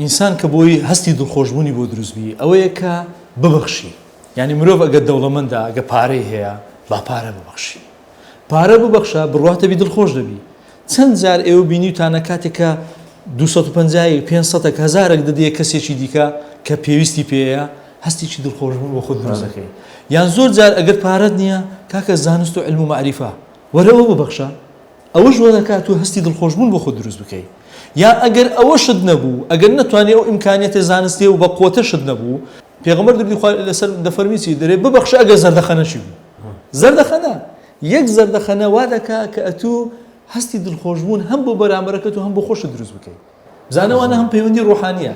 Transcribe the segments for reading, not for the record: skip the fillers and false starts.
ئینسان کە بۆی هەستی دڵخۆشبوونی بۆ دروستبی ئەوەیە کە ببەخشی، یعنی مرۆڤ ئەگەر دەوڵەمەندە ئەگە پارەی هەیە با پارە ببەخشی، پارە ببەخشە بڕواتەبی دڵخۆش دەبی. چەند جار ئێوە بینیوتانە کاتێکە 250 500 هزارێک دەدەیە کەسێکی دیکە کە پێویستی پێەیە هەستێکی دڵخۆشبوون بۆ خۆت دروست دەکەی. یان زۆر جار ئەگەر پارەت نییە کاکە زانست و علم و معریفە وەرەوە ببەخشە، ئەوەش وە دەکات و هەستی دڵخۆشبوون بۆ خۆت دروست بکەی. یا ئەگەر ئەوە شت نەبوو، ئەگەر نەتوانێت ئەو ئیمکانیەتە زانستی و بە قوتە شت نەبوو، پێغەمبەر لەسەر دەفەرمیچی دەرێ ببەخشە ئەگەر زەردەخەنەشی بوو. زەردەخەنە یەک زەردەخەنە وا دەکات کە ئەتوو هەستی دڵخۆشبوون هەم بۆ بەرامبەرەکەت و هەم بۆ خۆشت دروست بکەیت. بزانەوانە هەم پەیوەندی ڕۆحانیە.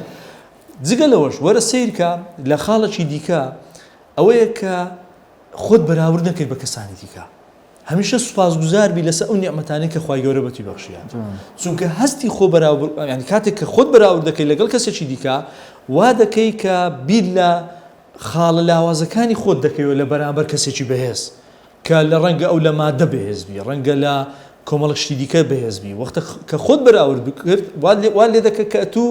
جگە لەوەش وەرە سیرکە لە خاڵێکی دیکە ئەوەیە کە خۆت بەراورد نەکەیت بە کەسانی دیکە. هەمیشە سوپاسگوزار بی لەسەر ئەو نیعمەتانەی کە خوای گەورە بەتی بەخشیان. چونکە هەستی خۆ بەراورد، یعنی کاتێک کە خۆت بەراورد دەکەی لەگەڵ کەسێکی دیکە وا دەکەی کە بیر لە خاڵە لاوازەکانی خۆت دەکەیەوە لە بەرامبەر کەسێکی بەهێز کە لە ڕەنگە ئەو لە مادە بەهێزبی، ڕەنگە لە کۆمەڵەشتی دیکە بەهێزبی. وەختە کە خۆت بەراورد بکرد وا لێ دەکە کە ئەتوو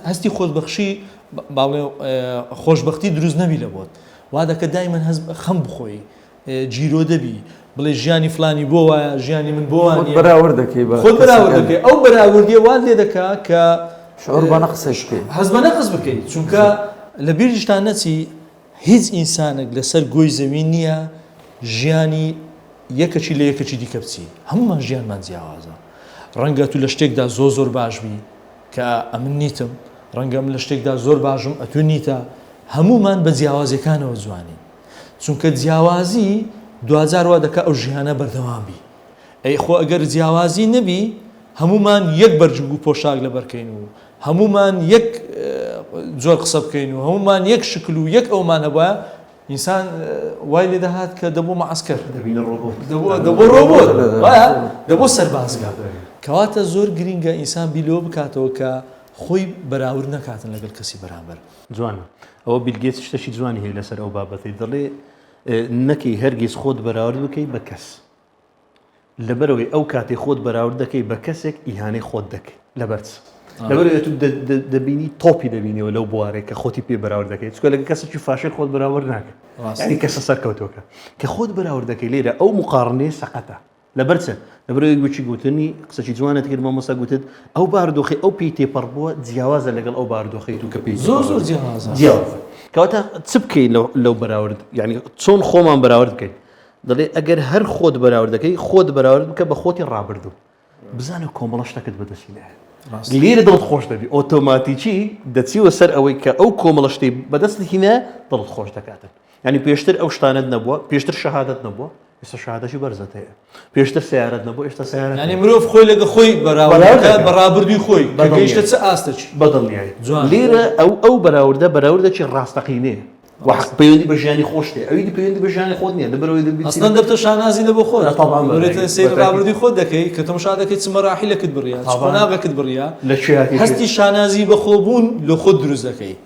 هەستی خۆشبەخشی باڵێ خۆشبەختی دروست نەبی لە بۆت. وا دەکە دایمەن خەم بخۆی، جیرۆ دەبی، بڵێ ژیانی فلانی بۆ وایە، ژیانی من بۆ وانە، بەراورد دەکەی خۆت بەراورد دەکەی. ئەو بەراوردیە وا لێ دەکا کە شعور بە نەقسەش بکەی، هەست بە نەقس بکەیت. چونکە لە بیرشتان نەچی هیچ ئینسانێک لەسەر گۆی زەوی نییە ژیانی یەکەچی لە یەکەچی دیکە بچی. هەمومان ژیانمان جیاوازە. ڕەنگە تو لە شتێکدا زۆر باش بی کە ئەمن نیتم، ڕەنگە من لە شتێکدا زۆر باشم ئەتو نیتە. هەمومان بە جیاوازیەکانەوە جوانی، چونکە جیاوازی دوجار وا دەکات ئەو ژیانە بەردەوام بی. ئەی خۆ ئەگەر جیاوازی نەبی هەمومان یەک بەرجنگ و پۆشاک لەبەرکەین و هەمومان یەک جۆر قسە بکەین و هەمومان یەک شکل و یەک ئەومان هەبە، ئینسان وای لێ دەهات کە دەبوو مەعسکەر، دەبوو ڕۆبۆت، دەبوو سەربازگا. کەواتە زۆر گرینگە ئینسان بیلۆ بکاتەوە کە خۆی بەراورد نەکاتن لەگەڵ کەسی بەرامبەر. جوانە ئەوە بیل گێتس شتێکی جوانی هەیە لەسەر ئەو بابەتی، دەڵێ نەکەی هەرگیز خۆت بەراورد بکەی بە کەس، لەبەرەوەی ئەو کاتێ خۆت بەراورد دەکەی بە کەسێک ئیهانەی خۆت دەکەی. لەبەرچ لەبەرەوەی تو دەبینی تۆپی دەبینیەوە لەو بوارەیە کە خۆتی پێ بەراورد دەکەی، چکە لەگە کەسێکی فاشل خۆت بەراورد ناکە، یعنی کەسە سەرکەوتۆکە کە خۆت بەراورد دەکەی. لێرە ئەو مقارنەیە سەقەتە. لەبەرچە لەبەرەوەی گوچی گوتنی قسەی جوانت کرد مامۆستا گوتت ئەو بارودۆخی ئەو پێی تێپەڕ بووە جیاوازە لەگەڵ ئەو بارودۆخی تو کە پێی زۆر جیاوازە. کەواتە چ بکەین لەو بەراورد، یعنی چۆن خۆمان بەراورد بکەین؟ دەڵێ ئەگەر هەر خۆت بەراورد دەکەی خۆت بەراورد بکە بە خۆتی ڕابردوو، بزانە کۆمەڵە شتەکەت بەدەستینە. لێرە دڵت خۆش دەبی، ئۆتۆماتیکی دەچیوە سەر ئەوەی کە ئەو کۆمەڵە شتەی بەدەستێکینە دڵت خۆش دەکاتن. یعنی پێشتر ئەو شتانت نەبووە، پێشتر شەهادەت نەبووە، ئێستا شەهادەتی بەرزت هەیە، پێشتر سیارەت نەبووە، ئێستا سیارەت. یعنی مرۆڤ خۆی لەگە خۆی بەراوردی خۆی گەیشتە چ ئاستەچی بەدڵنیایی. لێرە ئەو بەراوردەکی ڕاستەقینەیە. پەیوەندی بە ژیانی خۆشتێ، ئەوی پەیوەندی بە ژیانی خۆت نییە. لەبەرەوەی دەبی ئەسڵەن دەبتە شانازی لە بۆ خۆت، بەڵێتە سیر ڕابردووی خۆت دەکەی کە تەماشا دەکەیت چ مەراحیلەکەت بڕیا، چ قۆناغەکەت بڕیا، هەستی شانازی بە خۆبوون لە خۆت دروست دەکەی.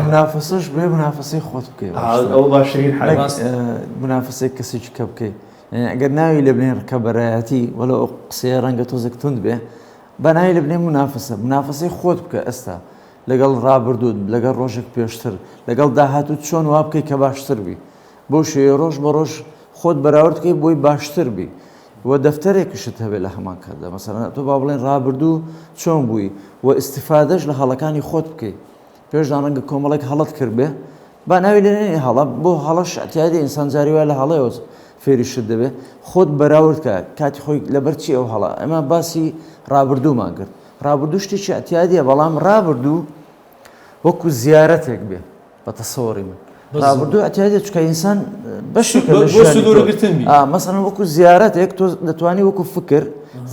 منافسەش بێ منافسەی خۆت بکەیت، ئەو باشترین منافسەی کەسێکی کە بکەیت. ئەگەر ناوی لە بنێن ڕکەبەرایەتی وەلە ئەو قسەیە ڕەنگە تۆزێک تند بێ، بە ناوی لە بنێن منافسەی خۆت بکە ئێستا لەگەڵ ڕابردوود، لەگەڵ ڕۆژێک پێشتر، لەگەڵ داهاتوت چۆن وا بکەی کە باشتر بی. بۆ شێوەیە ڕۆژ بە ڕۆژ خۆت بەراورد بکەی بۆی باشتر بی. وە دەفتەرێکیشت هەبێت لە هەمان کاتدا، مەسەڵەن تۆ با بڵێن ڕابردوو چۆن بووی و ئیستیفادەش لە هەڵەکانی خۆت بکەیت. پێشدان ڕەنگە کۆمەڵێک هەڵت کرد بێ، با ناوی لێنێ هەڵە بۆ هەڵەش ئەتیادی ئینسان جاری وایە لە هەڵەیەوە فێریشت دەبێت خۆت بەراورد کە کاتی خۆی لەبەر چی ئەو هەڵە. ئەمە باسی ڕابردوومان کرد. ڕابردوو شتێکی ئەتیادیە، بەڵام ڕابردوو وەکو زیارەتێک بێ بە تەسەوەڕی من. ڕابردوو ئەتیادیە چکە ئینسان بەشێکە لە ژیانی مەسەڵەن وەکو زیارەتێک تۆ دەتوانی وەکو فکر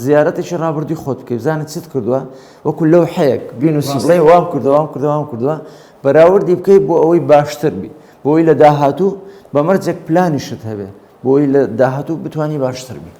زیارەتێکی ڕابردووی خۆت بکەی، بزانت چیت کردووە، وەکو لەوحەیەک بینوسی بڵێ وام کردووە بەراوردی بکەیت بۆ ئەوەی باشتر بی، بۆ ئەوەی لە داهاتوو بە مەرجێک پلانیشت هەبێ، بۆ ئەوەی لە داهاتوو بتوانی باشتر بی.